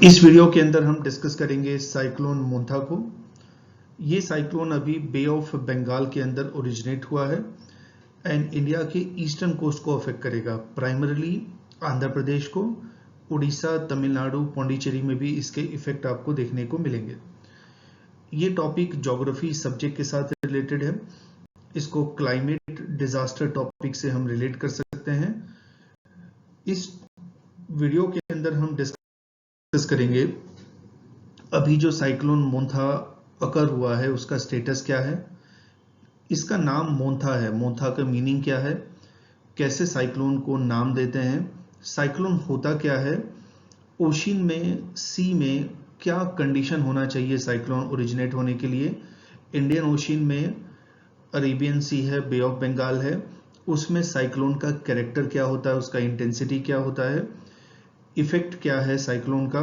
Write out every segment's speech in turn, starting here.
इस वीडियो के अंदर हम डिस्कस करेंगे साइक्लोन मोंथा को। ये साइक्लोन अभी बे ऑफ बंगाल के अंदर ओरिजिनेट हुआ है एंड इंडिया के ईस्टर्न कोस्ट को अफेक्ट करेगा, प्राइमरीली आंध्र प्रदेश को, उड़ीसा, तमिलनाडु, पौंडीचेरी में भी इसके इफेक्ट आपको देखने को मिलेंगे। ये टॉपिक ज्योग्राफी सब्जेक्ट के साथ रिलेटेड है। इसको क्लाइमेट डिजास्टर टॉपिक से हम रिलेट कर सकते हैं। इस वीडियो के अंदर हम डिस्कस करेंगे अभी जो साइक्लोन मोंथा अकर हुआ है उसका स्टेटस क्या है, इसका नाम मोंथा है, मोंथा का मीनिंग क्या है, कैसे साइक्लोन को नाम देते हैं, साइक्लोन होता क्या है, ओशियन में, सी में क्या कंडीशन होना चाहिए साइक्लोन ओरिजिनेट होने के लिए, इंडियन ओशियन में अरेबियन सी है, बे ऑफ बंगाल है, उसमें साइक्लोन का कैरेक्टर क्या होता है, उसका इंटेंसिटी क्या होता है, इफेक्ट क्या है साइक्लोन का,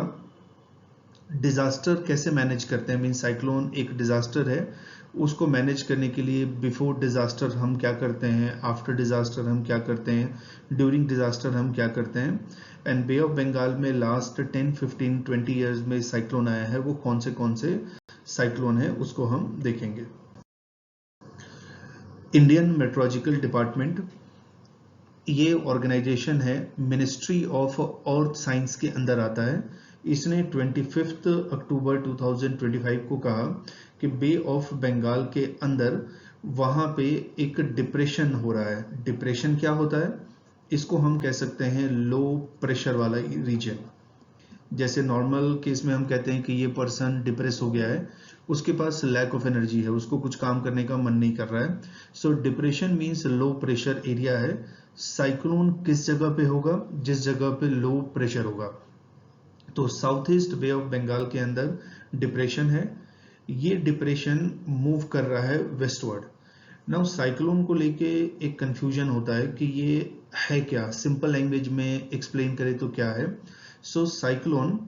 डिजास्टर कैसे मैनेज करते हैं, मीन साइक्लोन एक डिजास्टर है, उसको मैनेज करने के लिए बिफोर डिजास्टर हम क्या करते हैं, आफ्टर डिजास्टर हम क्या करते हैं, ड्यूरिंग डिजास्टर हम क्या करते हैं, एंड बे ऑफ बंगाल में लास्ट 10, 15, 20 ईयर्स में साइक्लोन आया है, वो कौन से साइक्लोन है उसको हम देखेंगे। इंडियन मेट्रोलॉजिकल डिपार्टमेंट ये ऑर्गेनाइजेशन है, मिनिस्ट्री ऑफ अर्थ साइंस के अंदर आता है। इसने 25 अक्टूबर 2025 को कहा कि बे ऑफ बंगाल के अंदर वहां पे एक डिप्रेशन हो रहा है। डिप्रेशन क्या होता है, इसको हम कह सकते हैं लो प्रेशर वाला रीजन। जैसे नॉर्मल केस में हम कहते हैं कि ये पर्सन डिप्रेस हो गया है, उसके पास लैक ऑफ एनर्जी है, उसको कुछ काम करने का मन नहीं कर रहा है। सो depression means low pressure area है। साइक्लोन किस जगह पे होगा, जिस जगह पे लो प्रेशर होगा। तो south east Bay of Bengal के अंदर डिप्रेशन है, ये डिप्रेशन मूव कर रहा है वेस्टवर्ड। नाउ साइक्लोन को लेके एक कंफ्यूजन होता है कि ये है क्या, सिंपल लैंग्वेज में एक्सप्लेन करें तो क्या है। सो साइक्लोन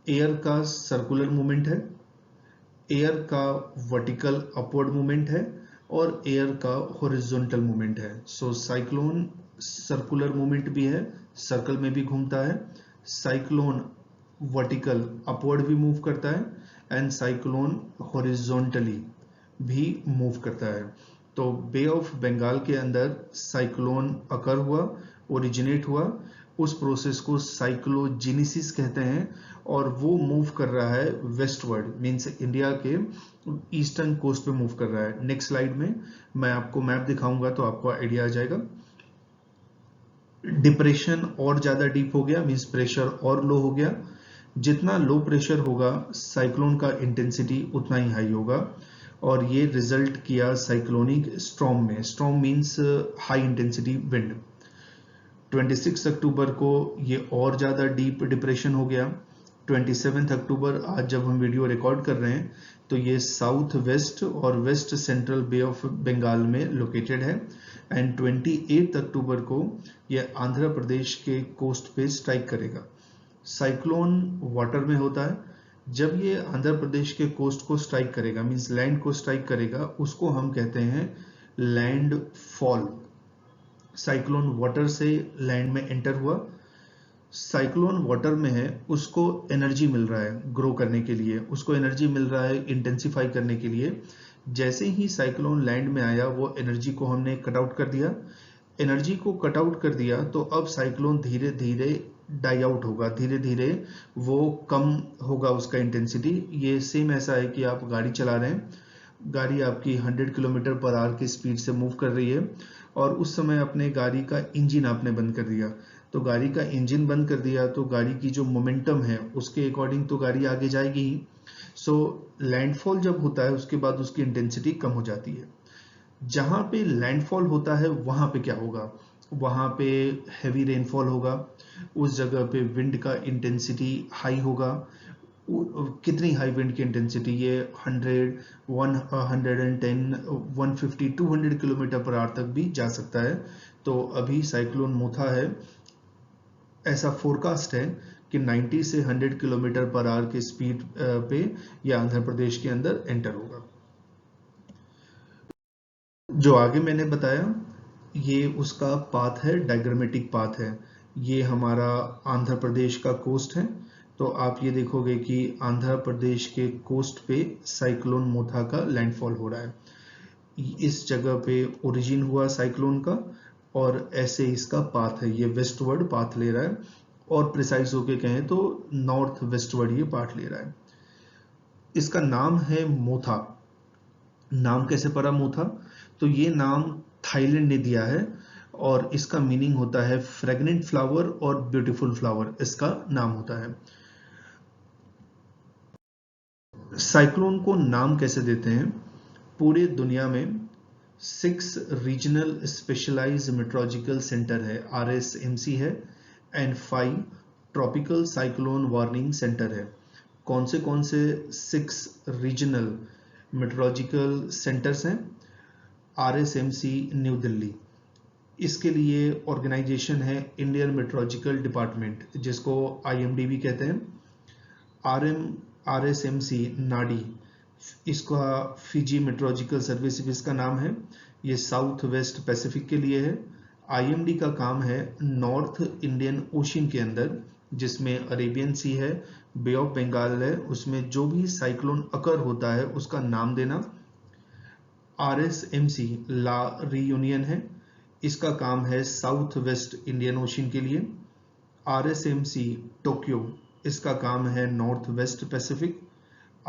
एयर का सर्कुलर मूवमेंट है, एयर का वर्टिकल अपवर्ड मूवमेंट है और एयर का हॉरिजॉन्टल मूवमेंट है। सो साइक्लोन सर्कुलर मूवमेंट भी है, सर्कल में भी घूमता है, साइक्लोन वर्टिकल अपवर्ड भी मूव करता है एंड साइक्लोन हॉरिजॉन्टली भी मूव करता है। तो बे ऑफ बंगाल के अंदर साइक्लोन अकर हुआ, ओरिजिनेट हुआ, उस प्रोसेस को साइक्लोजेनेसिस कहते हैं और वो मूव कर रहा है वेस्टवर्ड, मीन्स इंडिया के ईस्टर्न कोस्ट पे मूव कर रहा है। नेक्स्ट स्लाइड में मैं आपको मैप दिखाऊंगा तो आपको आइडिया आ जाएगा। डिप्रेशन और ज्यादा डीप हो गया, मीन्स प्रेशर और लो हो गया। जितना लो प्रेशर होगा साइक्लोन का इंटेंसिटी उतना ही हाई होगा और ये रिजल्ट किया साइक्लोनिक स्टॉर्म में। Storm means high intensity wind. 26 अक्टूबर को ये और ज़्यादा डीप डिप्रेशन हो गया। 27 अक्टूबर आज जब हम वीडियो रिकॉर्ड कर रहे हैं तो ये साउथ वेस्ट और west central Bay of Bengal में लोकेटेड है एंड 28 अक्टूबर को ये आंध्र प्रदेश के कोस्ट पे स्ट्राइक करेगा। साइक्लोन वाटर में होता है, जब ये आंध्र प्रदेश के कोस्ट को स्ट्राइक करेगा, मीन्स लैंड को स्ट्राइक करेगा, उसको हम कहते हैं लैंड फॉल। साइक्लोन वाटर से लैंड में एंटर हुआ, साइक्लोन वाटर में है, उसको एनर्जी मिल रहा है ग्रो करने के लिए, उसको एनर्जी मिल रहा है इंटेंसिफाई करने के लिए। जैसे ही साइक्लोन लैंड में आया वो एनर्जी को हमने कट आउट कर दिया, एनर्जी को कट आउट कर दिया तो अब साइक्लोन धीरे धीरे डाई आउट होगा, धीरे धीरे वो कम होगा उसका इंटेंसिटी। ये सेम ऐसा है कि आप गाड़ी चला रहे हैं, गाड़ी आपकी 100 किलोमीटर पर आवर की स्पीड से मूव कर रही है और उस समय अपने गाड़ी का इंजन आपने बंद कर दिया, तो गाड़ी का इंजन बंद कर दिया तो गाड़ी की जो मोमेंटम है उसके अकॉर्डिंग तो गाड़ी आगे जाएगी ही। सो लैंडफॉल जब होता है उसके बाद उसकी इंटेंसिटी कम हो जाती है। जहां पे लैंडफॉल होता है वहां पे क्या होगा, वहां पे हैवी रेनफॉल होगा, उस जगह पे विंड का इंटेंसिटी हाई होगा। कितनी हाई विंड की इंटेंसिटी, ये 100, 110, 150, 200 किलोमीटर पर आवर तक भी जा सकता है। तो अभी साइक्लोन मोथा है, ऐसा फोरकास्ट है कि 90 से 100 किलोमीटर पर आवर की स्पीड पे यह आंध्र प्रदेश के अंदर एंटर होगा। जो आगे मैंने बताया ये उसका पाथ है, डायग्रामेटिक पाथ है। ये हमारा आंध्र प्रदेश का कोस्ट है, तो आप ये देखोगे कि आंध्र प्रदेश के कोस्ट पे साइक्लोन मोथा का लैंडफॉल हो रहा है। इस जगह पे ओरिजिन हुआ साइक्लोन का और ऐसे इसका पाथ है, ये वेस्टवर्ड पाथ ले रहा है और प्रिसाइज होके कहें तो नॉर्थ वेस्टवर्ड ये पाथ ले रहा है। इसका नाम है मोथा। नाम कैसे पड़ा मोथा? तो ये नाम थाईलैंड ने दिया है और इसका मीनिंग होता है फ्रेग्नेंट फ्लावर और ब्यूटीफुल फ्लावर, इसका नाम होता है। साइक्लोन को नाम कैसे देते हैं? पूरे दुनिया में 6 रीजनल स्पेशलाइज्ड मेट्रोलॉजिकल सेंटर है, RSMC है, and 5 tropical cyclone warning centre है। कौन से 6 रीजनल मेट्रोलॉजिकल सेंटर्स हैं? RSMC न्यू दिल्ली, इसके लिए ऑर्गेनाइजेशन है इंडियन मेट्रोलॉजिकल डिपार्टमेंट, जिसको IMD भी कहते हैं। RSMC नाडी, इसका फिजी मेट्रोलॉजिकल सर्विस इसका नाम है, ये साउथ वेस्ट पैसिफिक के लिए है। IMD का काम है नॉर्थ इंडियन ओशन के अंदर, जिसमें अरेबियन सी है, बे ऑफ बंगाल है, उसमें जो भी साइक्लोन अकर होता है उसका नाम देना। RSMC ला रीयूनियन है, इसका काम है साउथ वेस्ट इंडियन ओशन के लिए। RSMC टोक्यो, इसका काम है north west Pacific.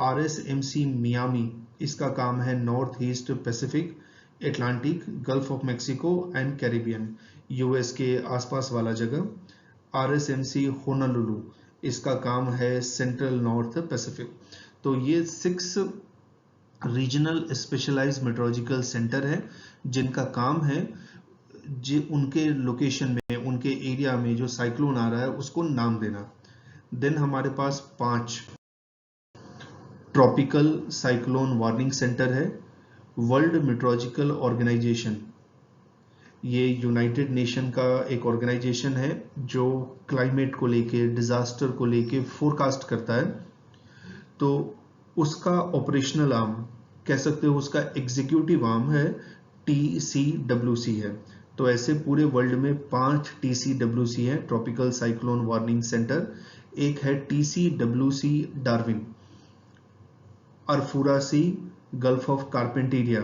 RSMC Miami, इसका काम है north east Pacific, Atlantic, gulf of Mexico and Caribbean, US के आसपास वाला जगह। RSMC होनालुलु, इसका काम है सेंट्रल नॉर्थ पैसिफिक। तो ये 6 रीजनल स्पेशलाइज्ड मेट्रोलॉजिकल सेंटर है जिनका काम है जो उनके लोकेशन में, उनके एरिया में जो साइक्लोन आ रहा है उसको नाम देना। देन हमारे पास 5 ट्रॉपिकल साइक्लोन वार्निंग सेंटर है। वर्ल्ड मेट्रोलॉजिकल ऑर्गेनाइजेशन, ये यूनाइटेड नेशन का एक ऑर्गेनाइजेशन है जो क्लाइमेट को लेके, डिजास्टर को लेके फोरकास्ट करता है। तो उसका ऑपरेशनल आर्म कह सकते हो, उसका एग्जीक्यूटिव आर्म है TCWC है। तो ऐसे पूरे वर्ल्ड में 5 TCWC है, ट्रॉपिकल साइक्लोन वार्निंग सेंटर। एक है TCWC Darwin, Arafura sea, gulf of Carpentaria,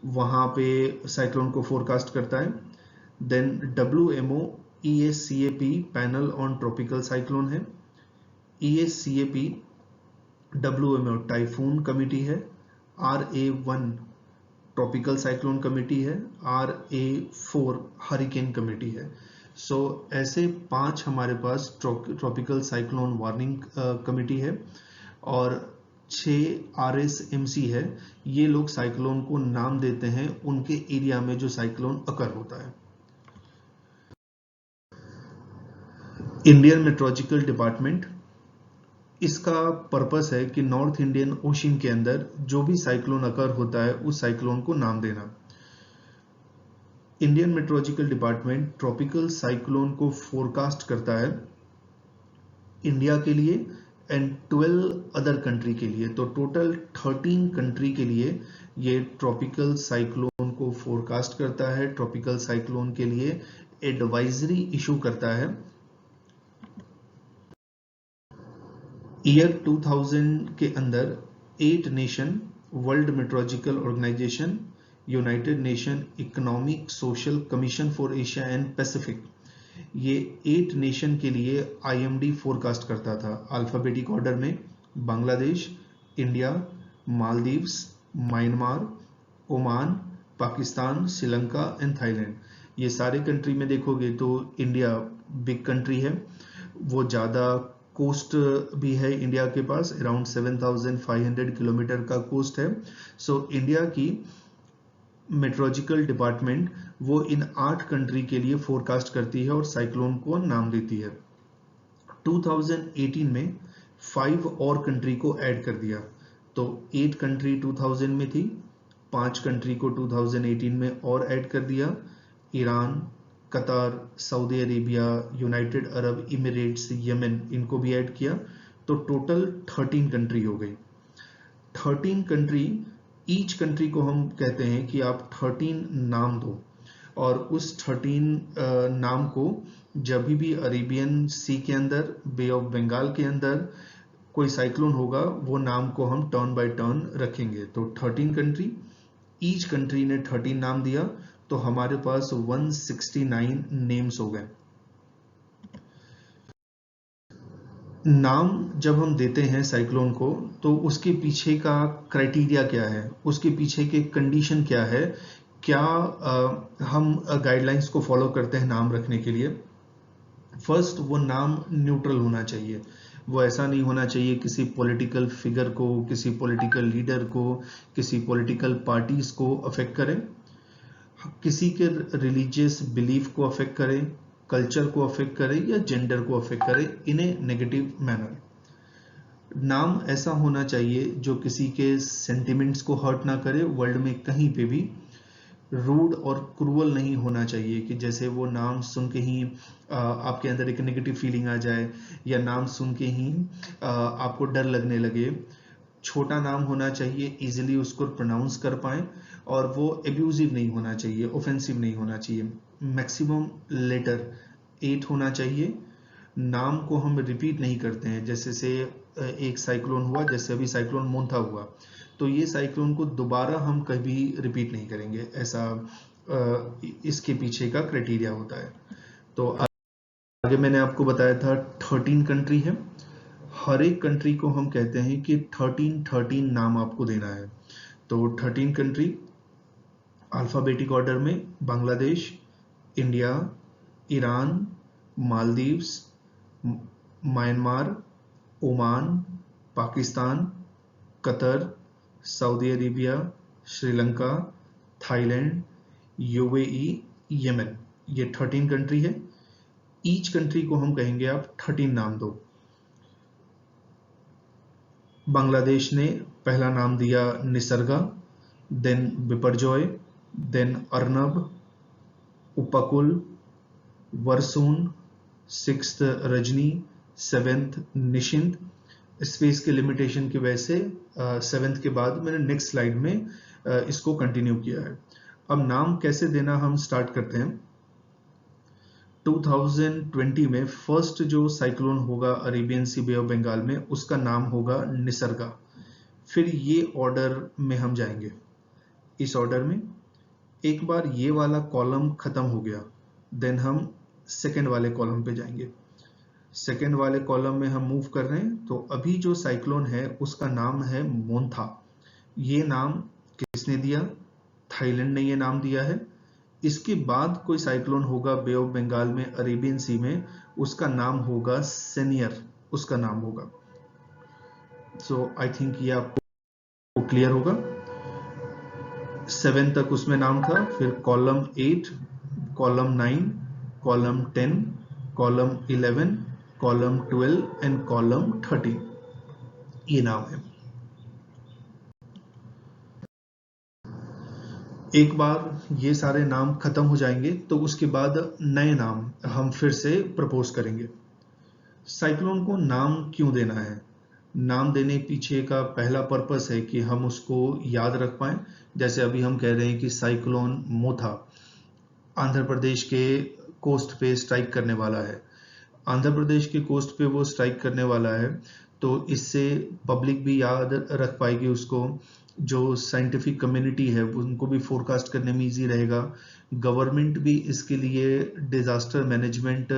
वहां पे साइक्लोन को फोरकास्ट करता है। Then WMO ESCAP panel on tropical cyclone है। ESCAP WMO टाइफून कमिटी है। RA1 ट्रॉपिकल साइक्लोन कमिटी है। RA4 हरिकेन कमिटी है। सो ऐसे 5 हमारे पास ट्रॉपिकल साइक्लोन वार्निंग कमिटी है और 6 RSMC है। ये लोग साइक्लोन को नाम देते हैं उनके एरिया में जो साइक्लोन अकर होता है। इंडियन मेट्रोलॉजिकल डिपार्टमेंट, इसका पर्पस है कि नॉर्थ इंडियन ओशन के अंदर जो भी साइक्लोन अकर होता है उस साइक्लोन को नाम देना। Indian Meteorological Department tropical cyclone को फोरकास्ट करता है इंडिया के लिए एंड 12 अदर कंट्री के लिए। तो टोटल 13 कंट्री के लिए ये ट्रॉपिकल साइक्लोन को फोरकास्ट करता है, ट्रॉपिकल साइक्लोन के लिए एडवाइजरी इशू करता है। ईयर 2000 के अंदर 8 nation, World Meteorological Organization, United Nation Economic Social Commission for Asia and Pacific, ये 8 नेशन के लिए IMD फोरकास्ट करता था अल्फाबेटिक ऑर्डर में। Bangladesh, India, Maldives, Myanmar, Oman, Pakistan, Sri Lanka and Thailand. ये सारे कंट्री में देखोगे तो इंडिया बिग कंट्री है, वो ज़्यादा कोस्ट भी है इंडिया के पास, अराउंड 7500 किलोमीटर का कोस्ट है। सो इंडिया की मेट्रोलॉजिकल डिपार्टमेंट वो इन 8 कंट्री के लिए फोरकास्ट करती है और साइक्लोन को नाम देती है। 2018 में 5 और कंट्री को ऐड कर दिया, तो 8 कंट्री 2000 में थी, 5 कंट्री को 2018 में और ऐड कर दिया। ईरान, कतार, Saudi Arabia, United Arab emirates, Yemen, इनको भी ऐड किया, तो टोटल 13 कंट्री हो गई। 13 कंट्री, ईच कंट्री को हम कहते हैं कि आप 13 नाम दो और उस 13 नाम को जब भी अरेबियन सी के अंदर, बे ऑफ बंगाल के अंदर कोई साइक्लोन होगा, वो नाम को हम टर्न बाय टर्न रखेंगे। तो 13 कंट्री, ईच कंट्री ने 13 नाम दिया, तो हमारे पास 169 नेम्स हो गए। नाम जब हम देते हैं साइक्लोन को, तो उसके पीछे का क्राइटेरिया क्या है, उसके पीछे के कंडीशन क्या है, क्या हम गाइडलाइंस को फॉलो करते हैं नाम रखने के लिए। फर्स्ट, वो नाम न्यूट्रल होना चाहिए। वो ऐसा नहीं होना चाहिए किसी पॉलिटिकल फिगर को, किसी पॉलिटिकल लीडर को, किसी पॉलिटिकल पार्टीज को अफेक्ट करें, किसी के रिलीजियस बिलीफ को अफेक्ट करे, कल्चर को अफेक्ट करे या जेंडर को अफेक्ट करे इन ए नेगेटिव मैनर। नाम ऐसा होना चाहिए जो किसी के सेंटिमेंट्स को हर्ट ना करे, वर्ल्ड में कहीं पे भी रूड और क्रूअल नहीं होना चाहिए कि जैसे वो नाम सुन के ही आपके अंदर एक नेगेटिव फीलिंग आ जाए, या नाम सुन के ही आपको डर लगने लगे। छोटा नाम होना चाहिए, इजीली उसको प्रोनाउंस कर पाए, और वो एब्यूजिव नहीं होना चाहिए, ऑफेंसिव नहीं होना चाहिए। मैक्सिमम लेटर 8 होना चाहिए। नाम को हम रिपीट नहीं करते हैं, जैसे से एक साइक्लोन हुआ, जैसे अभी साइक्लोन मोंथा हुआ, तो ये साइक्लोन को दोबारा हम कभी रिपीट नहीं करेंगे, ऐसा इसके पीछे का क्राइटेरिया होता है। तो आगे मैंने आपको बताया था 13 कंट्री है, हर एक कंट्री को हम कहते हैं कि 13 नाम आपको देना है। तो 13 कंट्री अल्फाबेटिक ऑर्डर में: Bangladesh, India, Iran, Maldives, Myanmar, Oman, Pakistan, Qatar, Saudi Arabia, Sri Lanka, Thailand, UAE, Yemen. ये 13 कंट्री है। ईच कंट्री को हम कहेंगे आप 13 नाम दो। बांग्लादेश ने पहला नाम दिया निसर्गा, देन बिपरजॉय, देन अर्नब, उपकुल, वर्सून, 6th रजनी, 7th निशिंत। स्पेस के लिमिटेशन की वजह से 7th के बाद मैंने नेक्स्ट स्लाइड में इसको कंटिन्यू किया है। अब नाम कैसे देना हम स्टार्ट करते हैं। 2020 में फर्स्ट जो साइक्लोन होगा Arabian Sea, Bay of Bengal में, उसका नाम होगा निसर्गा। फिर ये ऑर्डर में हम जाएंगे, इस ऑर्डर में। एक बार ये वाला कॉलम खत्म हो गया, देन हम सेकेंड वाले कॉलम पे जाएंगे। सेकेंड वाले कॉलम में हम मूव कर रहे हैं, तो अभी जो साइक्लोन है उसका नाम है मोंथा। ये नाम किसने दिया? थाईलैंड ने ये नाम दिया है। इसके बाद कोई साइक्लोन होगा बे ऑफ बंगाल में, अरेबियन सी में, उसका नाम होगा सेनियर, उसका नाम होगा। सो आई थिंक ये आपको क्लियर होगा। 7 तक उसमें नाम था, फिर column 8, column 9, column 10, column 11, column 12 and column 13, ये नाम है। एक बार ये सारे नाम खत्म हो जाएंगे तो उसके बाद नए नाम हम फिर से प्रपोज करेंगे। साइक्लोन को नाम क्यों देना है? नाम देने पीछे का पहला पर्पस है कि हम उसको याद रख पाएं। जैसे अभी हम कह रहे हैं कि साइक्लोन मोथा आंध्र प्रदेश के कोस्ट पे स्ट्राइक करने वाला है। आंध्र प्रदेश के कोस्ट पे वो स्ट्राइक करने वाला है, तो इससे पब्लिक भी याद रख पाएगी उसको, जो साइंटिफिक कम्युनिटी है उनको भी फोरकास्ट करने में इजी रहेगा, गवर्नमेंट भी इसके लिए डिजास्टर मैनेजमेंट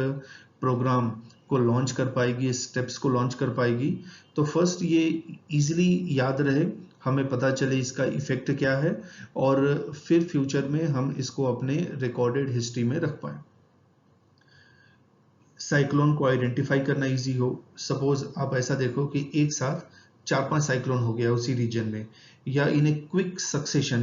प्रोग्राम को लॉन्च कर पाएगी, स्टेप्स को लॉन्च कर पाएगी। तो फर्स्ट ये इजीली याद रहे, हमें पता चले इसका इफेक्ट क्या है, और फिर फ्यूचर में हम इसको अपने रिकॉर्डेड हिस्ट्री में रख पाए। साइक्लोन को आइडेंटिफाई करना इजी हो। सपोज आप ऐसा देखो कि एक साथ 4-5 साइक्लोन हो गया उसी रीजन में, या इन ए क्विक सक्सेशन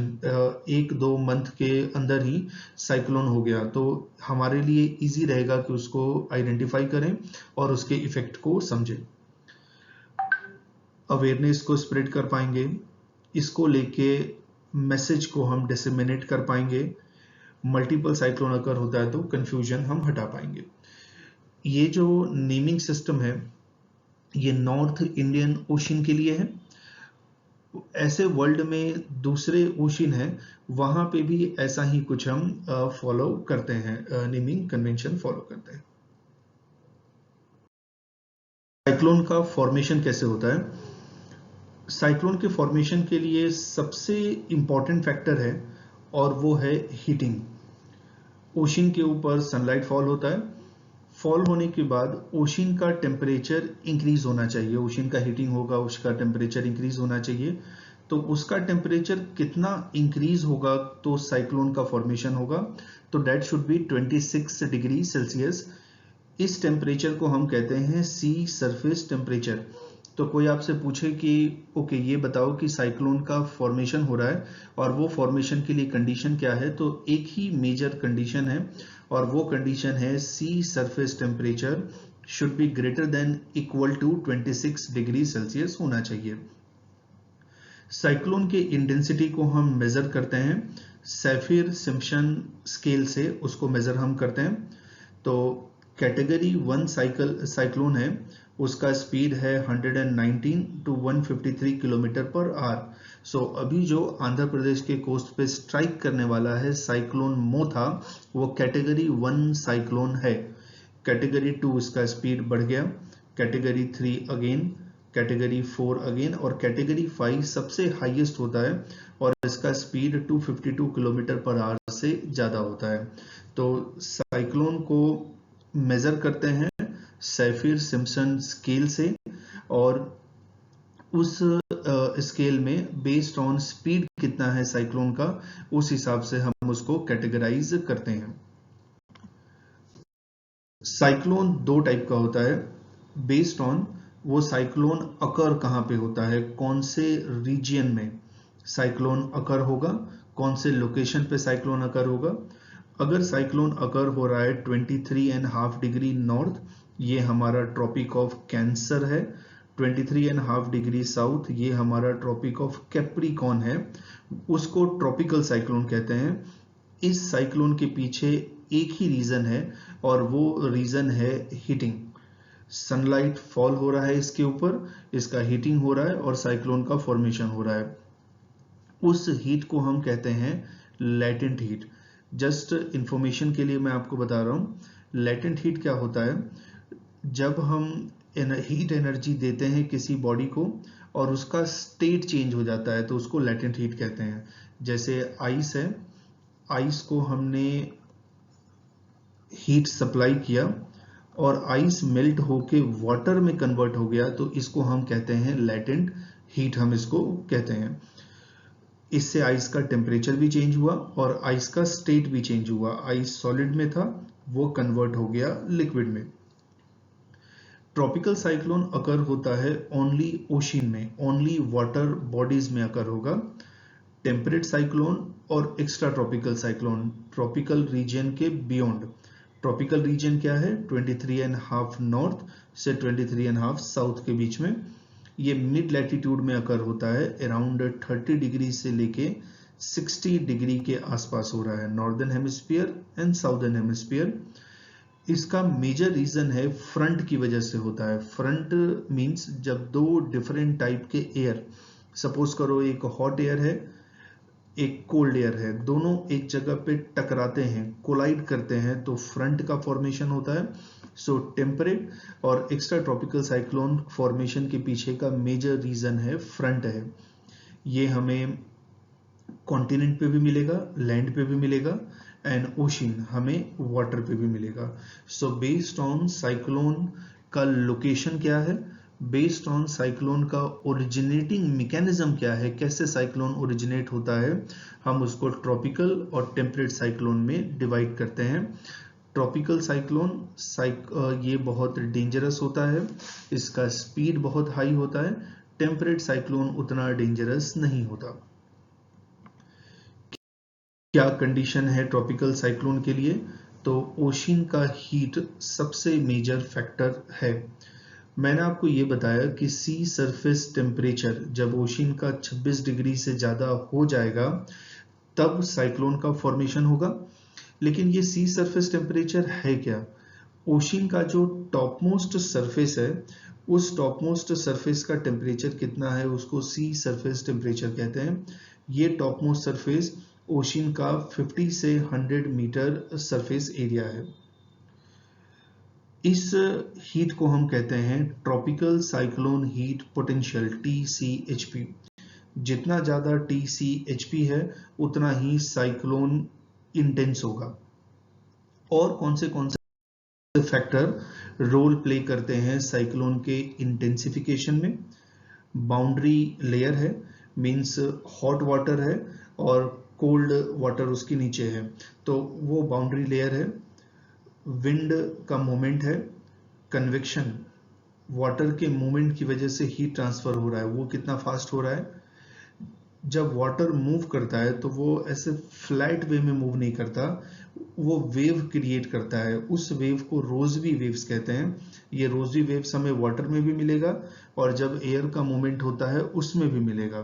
1-2 मंथ के अंदर ही साइक्लोन हो गया, तो हमारे लिए इजी रहेगा कि उसको आइडेंटिफाई करें और उसके इफेक्ट को समझें। अवेयरनेस को स्प्रेड कर पाएंगे, इसको लेके मैसेज को हम डिसेमिनेट कर पाएंगे। मल्टीपल साइक्लोन अगर होता है तो कंफ्यूजन हम हटा पाएंगे। ये जो नेमिंग सिस्टम है ये नॉर्थ इंडियन ओशन के लिए है। ऐसे वर्ल्ड में दूसरे ओशन है, वहां पे भी ऐसा ही कुछ हम फॉलो करते हैं, नेमिंग कन्वेंशन फॉलो करते हैं। साइक्लोन का फॉर्मेशन कैसे होता है? साइक्लोन के फॉर्मेशन के लिए सबसे इंपॉर्टेंट फैक्टर है और वो है हीटिंग। ओशन के ऊपर सनलाइट फॉल होता है, फॉल होने के बाद ओशन का टेम्परेचर इंक्रीज होना चाहिए, ओशन का हीटिंग होगा, उसका टेम्परेचर इंक्रीज होना चाहिए। तो उसका टेम्परेचर कितना इंक्रीज होगा तो साइक्लोन का फॉर्मेशन होगा, तो that should be 26 degree Celsius. इस टेम्परेचर को हम कहते हैं सी सरफेस टेम्परेचर। तो कोई आपसे पूछे कि ओके ये बताओ कि साइक्लोन का फॉर्मेशन हो रहा है और वो फॉर्मेशन के लिए कंडीशन क्या है, तो एक ही मेजर कंडीशन है और वो कंडीशन है sea surface temperature should be greater than equal to 26 degree Celsius होना चाहिए। साइक्लोन के इंटेंसिटी को हम मेजर करते हैं सैफिर सिम्पसन स्केल से, उसको मेजर हम करते हैं। तो कैटेगरी 1 साइक्लोन है, उसका स्पीड है 119 टू 153 किलोमीटर पर आवर। सो अभी जो आंध्र प्रदेश के कोस्ट पे स्ट्राइक करने वाला है साइक्लोन मोथा, वो कैटेगरी 1 साइक्लोन है। कैटेगरी 2 इसका स्पीड बढ़ गया, कैटेगरी 3 अगेन, कैटेगरी 4 अगेन, और कैटेगरी 5 सबसे हाईएस्ट होता है और इसका स्पीड 252 किलोमीटर पर आवर से ज़्यादा होता है। तो साइक्लोन को मेजर करते हैं सैफिर सिम्पसन स्केल से, और उस स्केल में बेस्ड ऑन स्पीड कितना है साइक्लोन का, उस हिसाब से हम उसको कैटेगराइज करते हैं। साइक्लोन दो टाइप का होता है बेस्ड ऑन वो साइक्लोन अकर कहाँ पे होता है, कौन से रीजियन में साइक्लोन अकर होगा, कौन से लोकेशन पे साइक्लोन अकर होगा। अगर साइक्लोन अकर हो रहा है 23.5 डिग्री नॉर्थ, ये हमारा ट्रॉपिक ऑफ कैंसर है। 23.5 डिग्री साउथ, ये हमारा ट्रॉपिक ऑफ कैप्रिकॉर्न है, उसको ट्रॉपिकल साइक्लोन कहते हैं। इस साइक्लोन के पीछे एक ही रीजन है और वो रीजन है हीटिंग। सनलाइट फॉल हो रहा है इसके ऊपर, इसका हीटिंग हो रहा है और साइक्लोन का फॉर्मेशन हो रहा है। उस हीट को हम कहते हैं लेटेंट हीट। जस्ट इंफॉर्मेशन के लिए मैं आपको बता रहा हूं लेटेंट हीट क्या होता है। जब हम हीट एनर्जी देते हैं किसी बॉडी को और उसका स्टेट चेंज हो जाता है तो उसको लेटेंट हीट कहते हैं। जैसे आइस है, आइस को हमने हीट सप्लाई किया और आइस मेल्ट होके वाटर में कन्वर्ट हो गया, तो इसको हम कहते हैं लेटेंट हीट, हम इसको कहते हैं। इससे आइस का टेम्परेचर भी चेंज हुआ और आइस का स्टेट भी चेंज हुआ। आइस सॉलिड में था, वो कन्वर्ट हो गया लिक्विड में। ट्रॉपिकल साइक्लोन अकर होता है ओनली ओशन में, ओनली वाटर बॉडीज में अकर होगा। टेम्परेट साइक्लोन और extra tropical cyclone tropical region के बियॉन्ड। ट्रॉपिकल रीजन क्या है? 23.5 नॉर्थ से 23.5 साउथ के बीच में। ये मिड लैटिट्यूड में अकर होता है, अराउंड 30 डिग्री से लेके 60 डिग्री के आसपास हो रहा है, northern hemisphere and southern hemisphere. इसका मेजर रीजन है फ्रंट की वजह से होता है। फ्रंट मींस जब दो डिफरेंट टाइप के एयर, सपोज करो एक हॉट एयर है एक कोल्ड एयर है, दोनों एक जगह पे टकराते हैं, कोलाइड करते हैं, तो फ्रंट का फॉर्मेशन होता है। सो टेम्परेट और एक्स्ट्रा ट्रॉपिकल साइक्लोन फॉर्मेशन के पीछे का मेजर रीजन है फ्रंट है। ये हमें कॉन्टिनेंट पे भी मिलेगा, लैंड पे भी मिलेगा, एंड ओशन हमें वाटर पे भी मिलेगा। सो बेस्ड ऑन साइक्लोन का लोकेशन क्या है, बेस्ड ऑन साइक्लोन का ओरिजिनेटिंग मैकेनिज्म क्या है, कैसे साइक्लोन ओरिजिनेट होता है, हम उसको ट्रॉपिकल और टेम्परेट साइक्लोन में डिवाइड करते हैं। ट्रॉपिकल साइक्लोन ये बहुत डेंजरस होता है, इसका स्पीड बहुत हाई होता है। टेम्परेट साइक्लोन उतना डेंजरस नहीं होता। क्या कंडीशन है ट्रॉपिकल साइक्लोन के लिए? तो ओशन का हीट सबसे मेजर फैक्टर है। मैंने आपको ये बताया कि सी सरफेस टेम्परेचर जब ओशन का 26 डिग्री से ज़्यादा हो जाएगा तब साइक्लोन का फॉर्मेशन होगा। लेकिन ये सी सरफेस टेम्परेचर है क्या? ओशन का जो टॉप मोस्ट सरफेस है, उस टॉप मोस्ट सरफेस का टेम्परेचर कितना है उसको सी सरफेस टेम्परेचर कहते हैं। ये टॉप मोस्ट सरफेस ओशन का 50 से 100 मीटर सरफेस एरिया है। इस हीट को हम कहते हैं tropical cyclone heat potential, TCHP। जितना ज्यादा TCHP है उतना ही साइक्लोन इंटेंस होगा। और कौन से फैक्टर रोल प्ले करते हैं साइक्लोन के इंटेंसिफिकेशन में? बाउंड्री लेयर है, मींस हॉट वाटर है और कोल्ड वाटर उसके नीचे है, तो वो बाउंड्री लेयर है। विंड का मोमेंट है, कन्वेक्शन, वाटर के मूवमेंट की वजह से हीट ट्रांसफर हो रहा है, वो कितना फास्ट हो रहा है। जब वाटर मूव करता है तो वो ऐसे फ्लैट वे में मूव नहीं करता, वो वेव क्रिएट करता है। उस वेव को रोजवी वेव्स कहते हैं। ये रोजवी वेव्स हमें वाटर में भी मिलेगा और जब एयर का मूवमेंट होता है उसमें भी मिलेगा।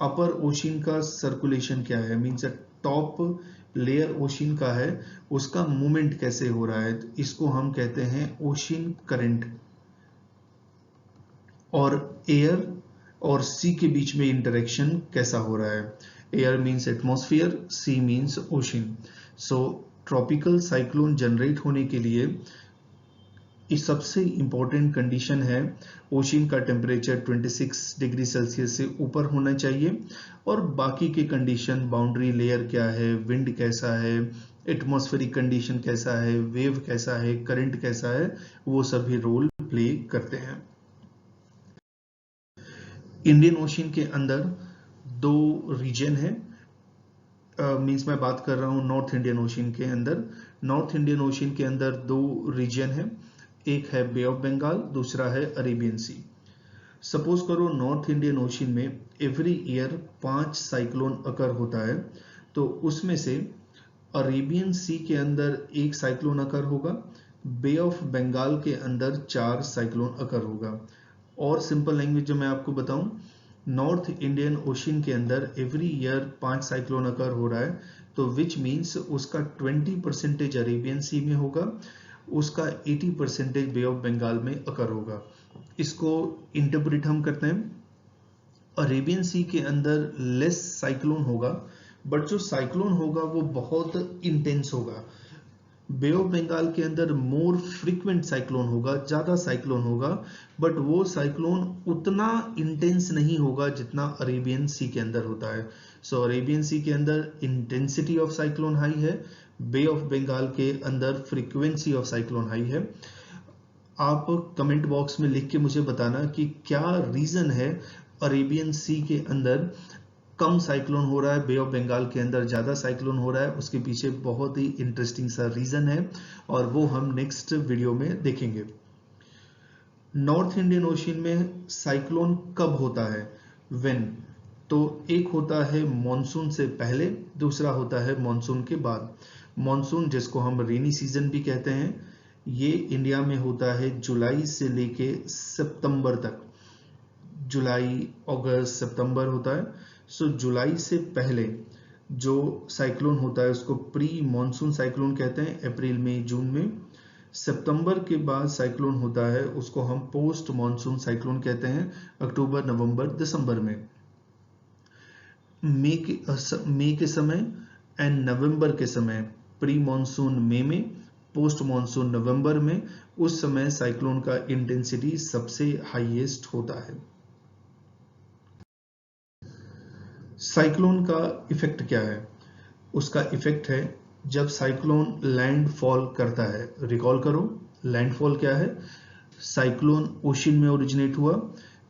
अपर ओशियन का सर्कुलेशन क्या है, मीन्स टॉप लेयर ओशियन का है, उसका मूवमेंट कैसे हो रहा है, इसको हम कहते हैं ओशियन करंट। और एयर और सी के बीच में इंटरेक्शन कैसा हो रहा है। Air means atmosphere, sea means ocean. So tropical cyclone generate होने के लिए इस सबसे इंपॉर्टेंट कंडीशन है ओशियन का टेम्परेचर 26 डिग्री सेल्सियस से ऊपर होना चाहिए, और बाकी के कंडीशन, बाउंड्री लेयर क्या है, विंड कैसा है, एटमॉस्फेरिक कंडीशन कैसा है, वेव कैसा है, करंट कैसा है, वो सभी रोल प्ले करते हैं। इंडियन ओशियन के अंदर दो रीजन है, मीन्स मैं बात कर रहा हूँ नॉर्थ इंडियन ओशियन के अंदर। नॉर्थ इंडियन ओशियन के अंदर दो रीजन है, एक है बे ऑफ बंगाल, दूसरा है अरेबियन सी। सपोज करो नॉर्थ इंडियन ओशियन में एवरी ईयर 5 साइक्लोन अकर होता है, तो उसमें से अरेबियन सी के अंदर 1 साइक्लोन अकर होगा, बे ऑफ बंगाल के अंदर 4 साइक्लोन अकर होगा। और सिंपल लैंग्वेज जो मैं आपको बताऊं, नॉर्थ इंडियन ओशियन के अंदर एवरी ईयर 5 साइक्लोन अकर हो रहा है, तो विच मीन्स उसका 20% अरेबियन सी में होगा, उसका 80% बे ऑफ बंगाल में अकर होगा। इसको इंटरप्रेट हम करते हैं, अरेबियन सी के अंदर लेस साइक्लोन होगा, बट जो साइक्लोन होगा वो बहुत इंटेंस होगा। बे ऑफ बंगाल के अंदर मोर फ्रीक्वेंट साइक्लोन होगा, ज्यादा साइक्लोन होगा, बट वो साइक्लोन उतना इंटेंस नहीं होगा जितना अरेबियन सी के अंदर होता है। सो अरेबियन सी के अंदर इंटेंसिटी ऑफ साइक्लोन हाई है, बे ऑफ बंगाल के अंदर फ्रीक्वेंसी ऑफ साइक्लोन हाई है। आप कमेंट बॉक्स में लिख के मुझे बताना कि क्या रीजन है अरेबियन सी के अंदर कम साइक्लोन हो रहा है, बे ऑफ बंगाल के अंदर ज्यादा साइक्लोन हो रहा है। उसके पीछे बहुत ही इंटरेस्टिंग सा रीजन है और वो हम नेक्स्ट वीडियो में देखेंगे। नॉर्थ इंडियन ओशियन में साइक्लोन कब होता है, व्हेन? तो एक होता है मॉनसून से पहले, दूसरा होता है मॉनसून के बाद। मॉनसून, जिसको हम रेनी सीजन भी कहते हैं, ये इंडिया में होता है जुलाई से लेके सितंबर तक। जुलाई, अगस्त, सितंबर होता है। सो जुलाई से पहले जो साइक्लोन होता है उसको प्री मॉनसून साइक्लोन कहते हैं, अप्रैल मई जून में। सितंबर के बाद साइक्लोन होता है उसको हम पोस्ट मॉनसून साइक्लोन कहते हैं, अक्टूबर, नवंबर, दिसंबर में। मई के समय एंड नवंबर के समय प्री मॉनसून मई में, पोस्ट मॉनसून नवंबर में, उस समय साइक्लोन का इंटेंसिटी सबसे हाईएस्ट होता है। साइक्लोन का इफेक्ट क्या है? उसका इफेक्ट है जब साइक्लोन लैंडफॉल करता है। रिकॉल करो, लैंडफॉल क्या है? साइक्लोन ओशियन में ओरिजिनेट हुआ,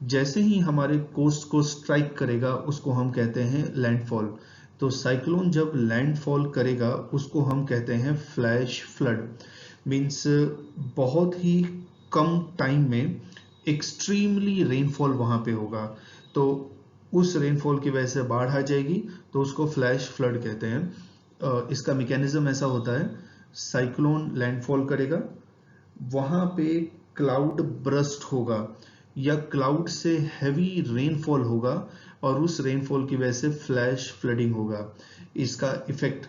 जैसे ही हमारे कोस्ट को स्ट्राइक करेगा उसको हम कहते हैं लैंडफॉल। तो साइक्लोन जब लैंडफॉल करेगा उसको हम कहते हैं फ्लैश फ्लड। मीन्स बहुत ही कम टाइम में एक्सट्रीमली रेनफॉल वहां पे होगा, तो उस रेनफॉल की वजह से बाढ़ आ जाएगी, तो उसको फ्लैश फ्लड कहते हैं। इसका मैकेनिज्म ऐसा होता है, साइक्लोन लैंडफॉल करेगा, वहां पे क्लाउड ब्रस्ट होगा या क्लाउड से हैवी रेनफॉल होगा और उस रेनफॉल की वजह से फ्लैश फ्लडिंग होगा। इसका इफेक्ट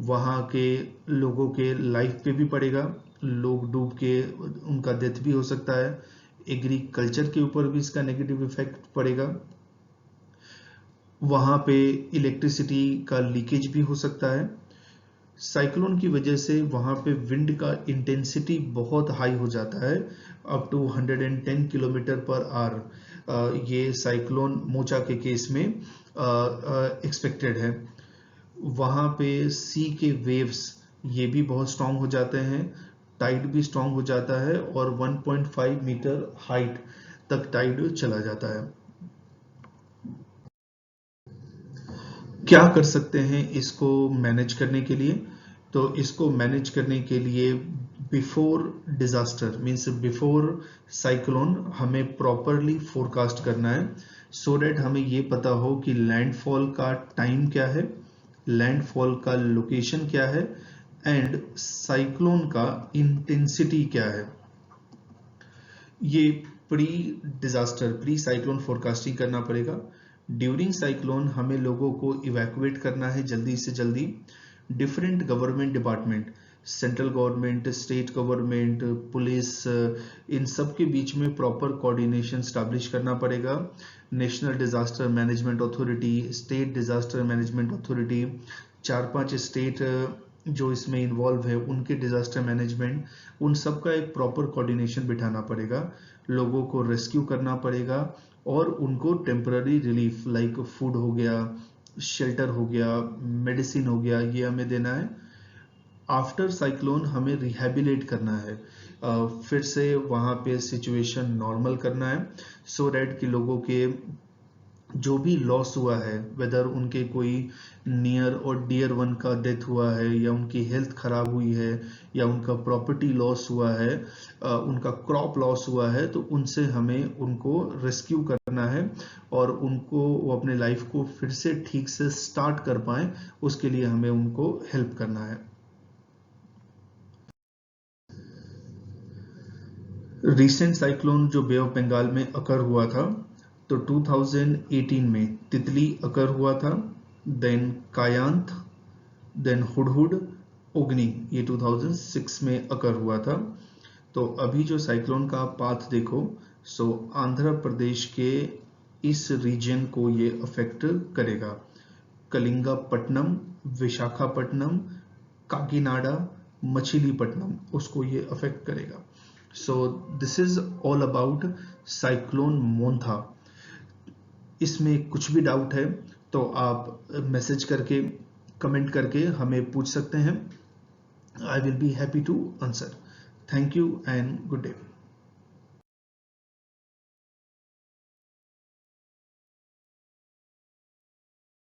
वहां के लोगों के लाइफ पे भी पड़ेगा, लोग डूब के उनका डेथ भी हो सकता है। एग्रीकल्चर के ऊपर भी इसका नेगेटिव इफेक्ट पड़ेगा, वहां पे इलेक्ट्रिसिटी का लीकेज भी हो सकता है। साइक्लोन की वजह से वहाँ पे विंड का इंटेंसिटी बहुत हाई हो जाता है, up to 110 kilometre per hour. ये साइक्लोन मोचा के केस में एक्सपेक्टेड है। वहाँ पे सी के वेव्स ये भी बहुत स्ट्रांग हो जाते हैं, टाइड भी स्ट्रांग हो जाता है और 1.5 मीटर हाइट तक टाइड चला जाता है। क्या कर सकते हैं इसको मैनेज करने के लिए? तो इसको मैनेज करने के लिए before disaster means before cyclone हमें प्रॉपरली फोरकास्ट करना है, सो दैट हमें ये पता हो कि लैंडफॉल का टाइम क्या है, लैंडफॉल का लोकेशन क्या है एंड साइक्लोन का इंटेंसिटी क्या है। ये pre disaster pre cyclone forecasting करना पड़ेगा। ड्यूरिंग साइक्लोन हमें लोगों को इवैक्यूएट करना है जल्दी से जल्दी। Different government department, central government, state government, police, इन सब के बीच में प्रॉपर कोऑर्डिनेशन स्टैब्लिश करना पड़ेगा। National disaster management authority, state disaster management authority, 4-5 state जो इसमें इन्वॉल्व है उनके डिजास्टर मैनेजमेंट, उन सब का एक प्रॉपर कोऑर्डिनेशन बिठाना पड़ेगा। लोगों को रेस्क्यू करना पड़ेगा और उनको टेम्पररी रिलीफ लाइक फूड हो गया, शेल्टर हो गया, मेडिसिन हो गया, ये हमें देना है। आफ्टर साइक्लोन हमें रिहेबिलिट करना है, फिर से वहाँ पे सिचुएशन नॉर्मल करना है, सो दैट कि लोगों के जो भी लॉस हुआ है, वेदर उनके कोई नियर और डियर वन का डेथ हुआ है या उनकी हेल्थ खराब हुई है या उनका प्रॉपर्टी लॉस हुआ है, उनका क्रॉप लॉस हुआ है, तो उनसे हमें उनको रेस्क्यू करना है और उनको वो अपने लाइफ को फिर से ठीक से स्टार्ट कर पाए, उसके लिए हमें उनको हेल्प करना है। रिसेंट साइक्लोन जो बे ऑफ बंगाल में अकर हुआ था, तो 2018 में तितली अकर हुआ था, देन कायांत, देन हुडहुड, उगनी, ये 2006 में अकर हुआ था। तो अभी जो साइक्लोन का पाथ देखो, सो आंध्र प्रदेश के इस रीजन को ये अफेक्ट करेगा। कलिंगापट्टनम, विशाखापट्टनम, काकीनाडा, मछलीपट्टनम, उसको ये अफेक्ट करेगा। So this is all about cyclone मोंथा। इसमें कुछ भी डाउट है तो आप मैसेज करके, कमेंट करके हमें पूछ सकते हैं। I will be happy to answer. Thank you and good day.